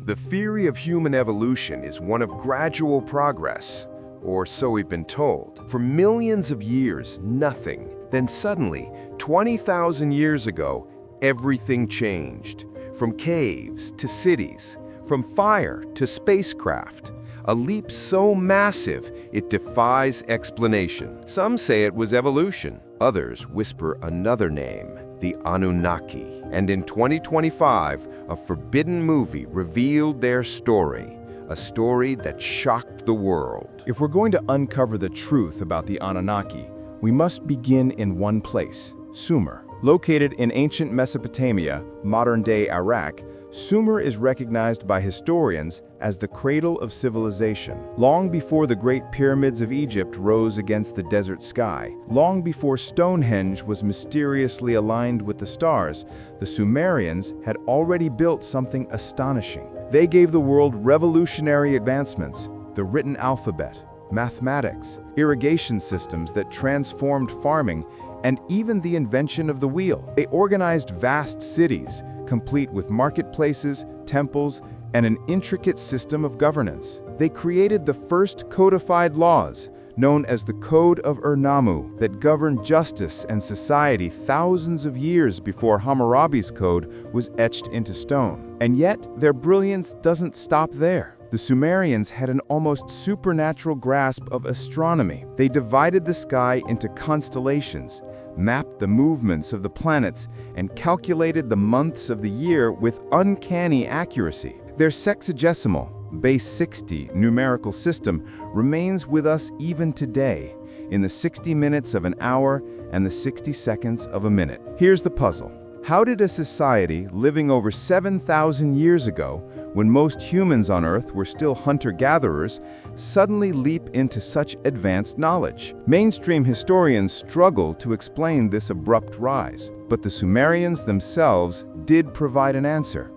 The theory of human evolution is one of gradual progress, or so we've been told. For millions of years, nothing. Then suddenly, 20,000 years ago, everything changed. From caves to cities, from fire to spacecraft. A leap so massive, it defies explanation. Some say it was evolution. Others whisper another name, the Anunnaki. And in 2025, a forbidden movie revealed their story, a story that shocked the world. If we're going to uncover the truth about the Anunnaki, we must begin in one place, Sumer. Located in ancient Mesopotamia, modern-day Iraq, Sumer is recognized by historians as the cradle of civilization. Long before the Great Pyramids of Egypt rose against the desert sky, long before Stonehenge was mysteriously aligned with the stars, the Sumerians had already built something astonishing. They gave the world revolutionary advancements, the written alphabet, mathematics, irrigation systems that transformed farming, and even the invention of the wheel. They organized vast cities, complete with marketplaces, temples, and an intricate system of governance. They created the first codified laws, known as the Code of Adamu, that governed justice and society thousands of years before Hammurabi's code was etched into stone. And yet, their brilliance doesn't stop there. The Sumerians had an almost supernatural grasp of astronomy. They divided the sky into constellations, mapped the movements of the planets, and calculated the months of the year with uncanny accuracy. Their sexagesimal, base 60 numerical system remains with us even today, in the 60 minutes of an hour and the 60 seconds of a minute. Here's the puzzle. How did a society living over 7,000 years ago, when most humans on Earth were still hunter-gatherers, suddenly leap into such advanced knowledge? Mainstream historians struggle to explain this abrupt rise, but the Sumerians themselves did provide an answer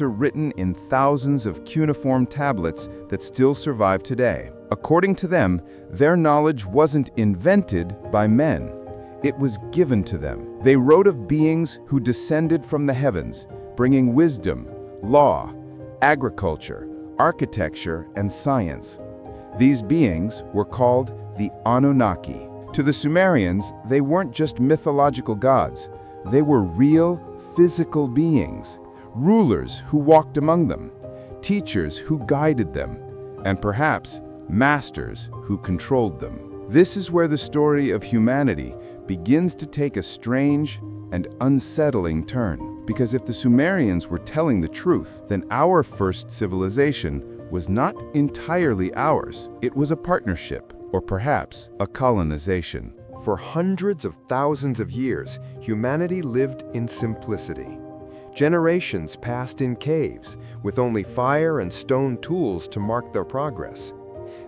written in thousands of cuneiform tablets that still survive today. According to them, their knowledge wasn't invented by men. It was given to them. They wrote of beings who descended from the heavens, bringing wisdom, law, agriculture, architecture, and science. These beings were called the Anunnaki. To the Sumerians, they weren't just mythological gods. They were real, physical beings, rulers who walked among them, teachers who guided them, and perhaps masters who controlled them. This is where the story of humanity begins to take a strange and unsettling turn. Because if the Sumerians were telling the truth, then our first civilization was not entirely ours. It was a partnership, or perhaps a colonization. For hundreds of thousands of years, humanity lived in simplicity. Generations passed in caves, with only fire and stone tools to mark their progress.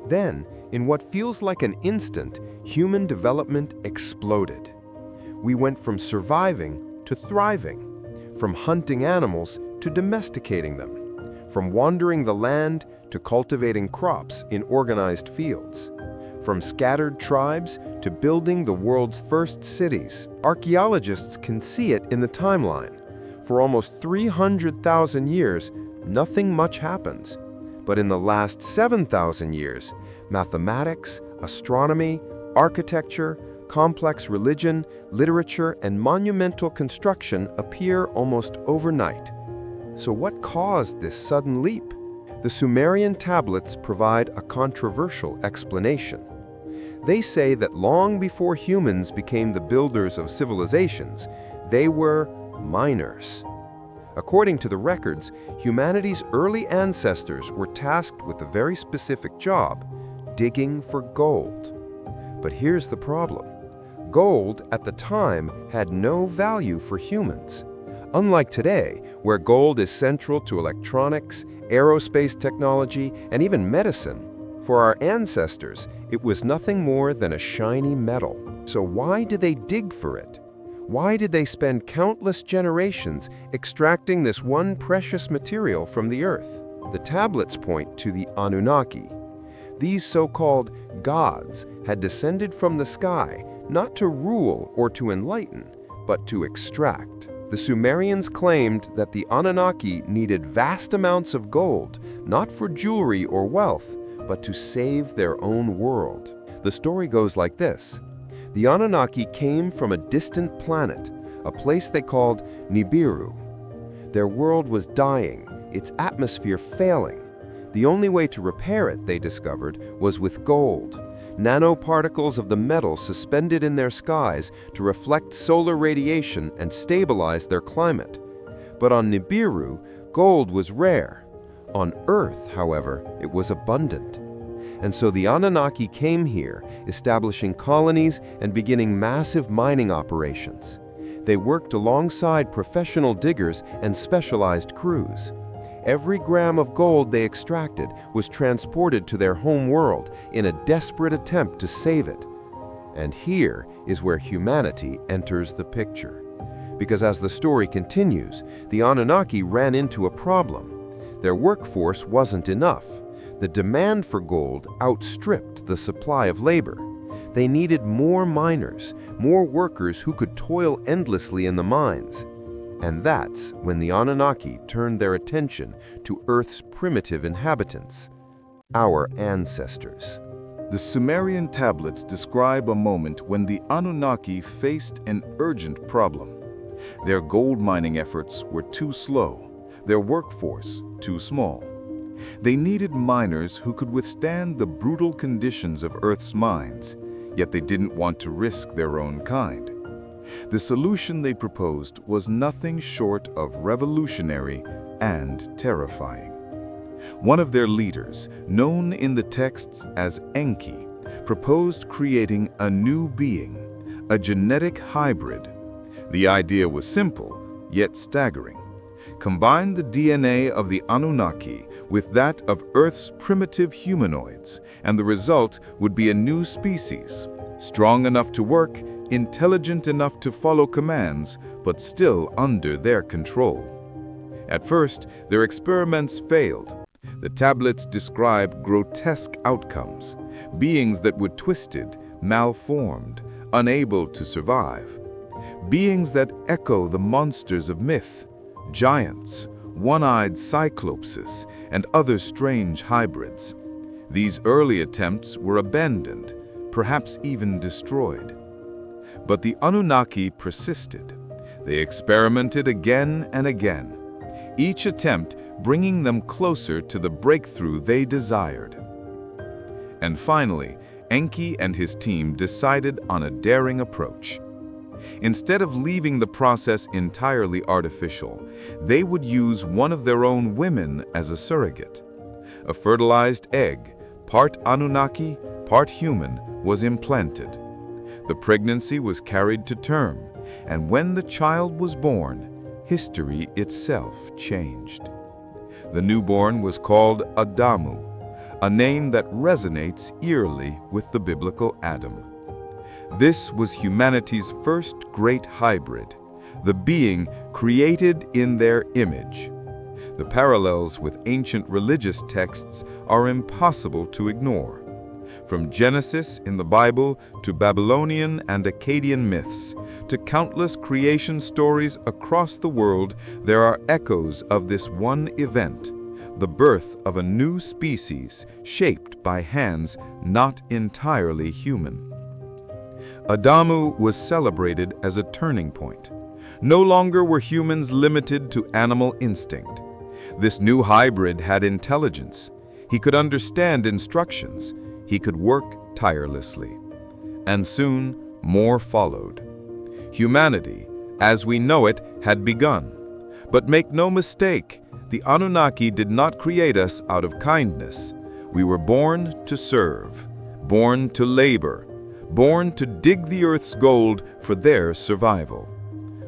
Then, in what feels like an instant, human development exploded. We went from surviving to thriving, from hunting animals to domesticating them, from wandering the land to cultivating crops in organized fields, from scattered tribes to building the world's first cities. Archaeologists can see it in the timeline. For almost 300,000 years, nothing much happens. But in the last 7,000 years, mathematics, astronomy, architecture, complex religion, literature, and monumental construction appear almost overnight. So what caused this sudden leap? The Sumerian tablets provide a controversial explanation. They say that long before humans became the builders of civilizations, they were miners. According to the records, humanity's early ancestors were tasked with a very specific job: digging for gold. But here's the problem. Gold at the time had no value for humans. Unlike today, where gold is central to electronics, aerospace technology, and even medicine, for our ancestors, it was nothing more than a shiny metal. So why did they dig for it? Why did they spend countless generations extracting this one precious material from the earth? The tablets point to the Anunnaki. These so-called gods had descended from the sky, not to rule or to enlighten, but to extract. The Sumerians claimed that the Anunnaki needed vast amounts of gold, not for jewelry or wealth, but to save their own world. The story goes like this. The Anunnaki came from a distant planet, a place they called Nibiru. Their world was dying, its atmosphere failing. The only way to repair it, they discovered, was with gold. Nanoparticles of the metal suspended in their skies to reflect solar radiation and stabilize their climate. But on Nibiru, gold was rare. On Earth, however, it was abundant. And so the Anunnaki came here, establishing colonies and beginning massive mining operations. They worked alongside professional diggers and specialized crews. Every gram of gold they extracted was transported to their home world in a desperate attempt to save it. And here is where humanity enters the picture. Because as the story continues, the Anunnaki ran into a problem. Their workforce wasn't enough. The demand for gold outstripped the supply of labor. They needed more miners, more workers who could toil endlessly in the mines. And that's when the Anunnaki turned their attention to Earth's primitive inhabitants, our ancestors. The Sumerian tablets describe a moment when the Anunnaki faced an urgent problem. Their gold mining efforts were too slow, their workforce too small. They needed miners who could withstand the brutal conditions of Earth's mines, yet they didn't want to risk their own kind. The solution they proposed was nothing short of revolutionary and terrifying. One of their leaders, known in the texts as Enki, proposed creating a new being, a genetic hybrid. The idea was simple, yet staggering. Combine the DNA of the Anunnaki with that of Earth's primitive humanoids, and the result would be a new species, strong enough to work, intelligent enough to follow commands, but still under their control. At first, their experiments failed. The tablets describe grotesque outcomes, beings that were twisted, malformed, unable to survive. Beings that echo the monsters of myth, giants, one-eyed cyclopses, and other strange hybrids. These early attempts were abandoned, perhaps even destroyed. But the Anunnaki persisted. They experimented again and again, each attempt bringing them closer to the breakthrough they desired. And finally, Enki and his team decided on a daring approach. Instead of leaving the process entirely artificial, they would use one of their own women as a surrogate. A fertilized egg, part Anunnaki, part human, was implanted. The pregnancy was carried to term, and when the child was born, history itself changed. The newborn was called Adamu, a name that resonates eerily with the biblical Adam. This was humanity's first great hybrid, the being created in their image. The parallels with ancient religious texts are impossible to ignore. From Genesis in the Bible to Babylonian and Akkadian myths, to countless creation stories across the world, there are echoes of this one event, the birth of a new species shaped by hands not entirely human. Adamu was celebrated as a turning point. No longer were humans limited to animal instinct. This new hybrid had intelligence. He could understand instructions. He could work tirelessly. And soon, more followed. Humanity, as we know it, had begun. But make no mistake, the Anunnaki did not create us out of kindness. We were born to serve, born to labor, born to dig the earth's gold for their survival.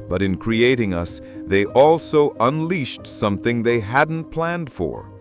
But in creating us, they also unleashed something they hadn't planned for.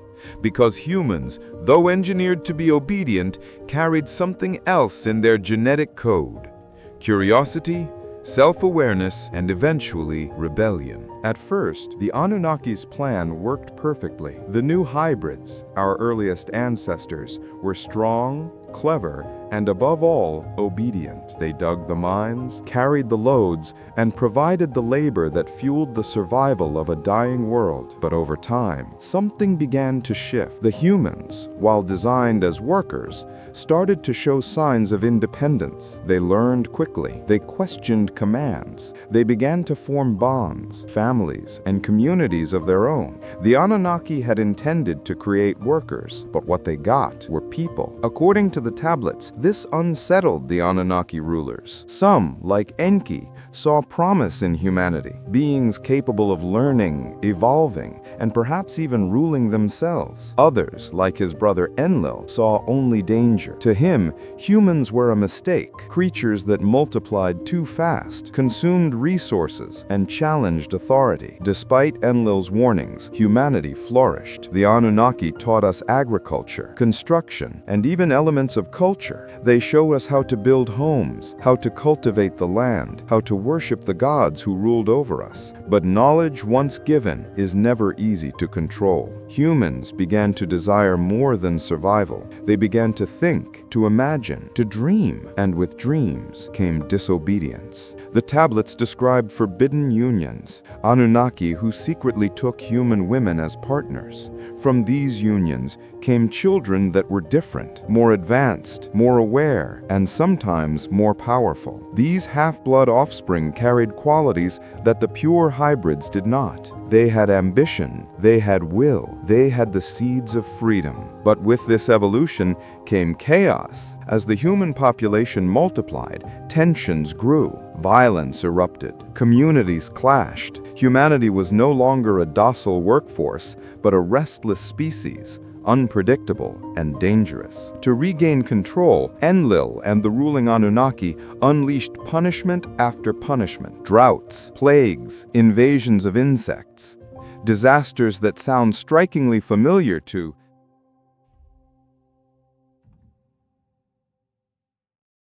Because humans, though engineered to be obedient, carried something else in their genetic code: curiosity, self-awareness, and eventually rebellion. At first, the Anunnaki's plan worked perfectly. The new hybrids, our earliest ancestors, were strong, clever, and above all, obedient. They dug the mines, carried the loads, and provided the labor that fueled the survival of a dying world. But over time, something began to shift. The humans, while designed as workers, started to show signs of independence. They learned quickly. They questioned commands. They began to form bonds, families, and communities of their own. The Anunnaki had intended to create workers, but what they got were people. According to the tablets, this unsettled the Anunnaki rulers. Some, like Enki, saw promise in humanity, beings capable of learning, evolving, and perhaps even ruling themselves. Others, like his brother Enlil, saw only danger. To him, humans were a mistake, creatures that multiplied too fast, consumed resources, and challenged authority. Despite Enlil's warnings, humanity flourished. The Anunnaki taught us agriculture, construction, and even elements of culture. They show us how to build homes, how to cultivate the land, how to worship the gods who ruled over us. But knowledge once given is never easy to control. Humans began to desire more than survival. They began to think, to imagine, to dream, and with dreams came disobedience. The tablets described forbidden unions, Anunnaki who secretly took human women as partners. From these unions came children that were different, more advanced, more aware, and sometimes more powerful. These half-blood offspring carried qualities that the pure hybrids did not. They had ambition, they had will, they had the seeds of freedom. But with this evolution came chaos. As the human population multiplied, tensions grew, violence erupted, communities clashed. Humanity was no longer a docile workforce, but a restless species, unpredictable and dangerous. To regain control, Enlil and the ruling Anunnaki unleashed punishment after punishment. Droughts, plagues, invasions of insects, disasters that sound strikingly familiar to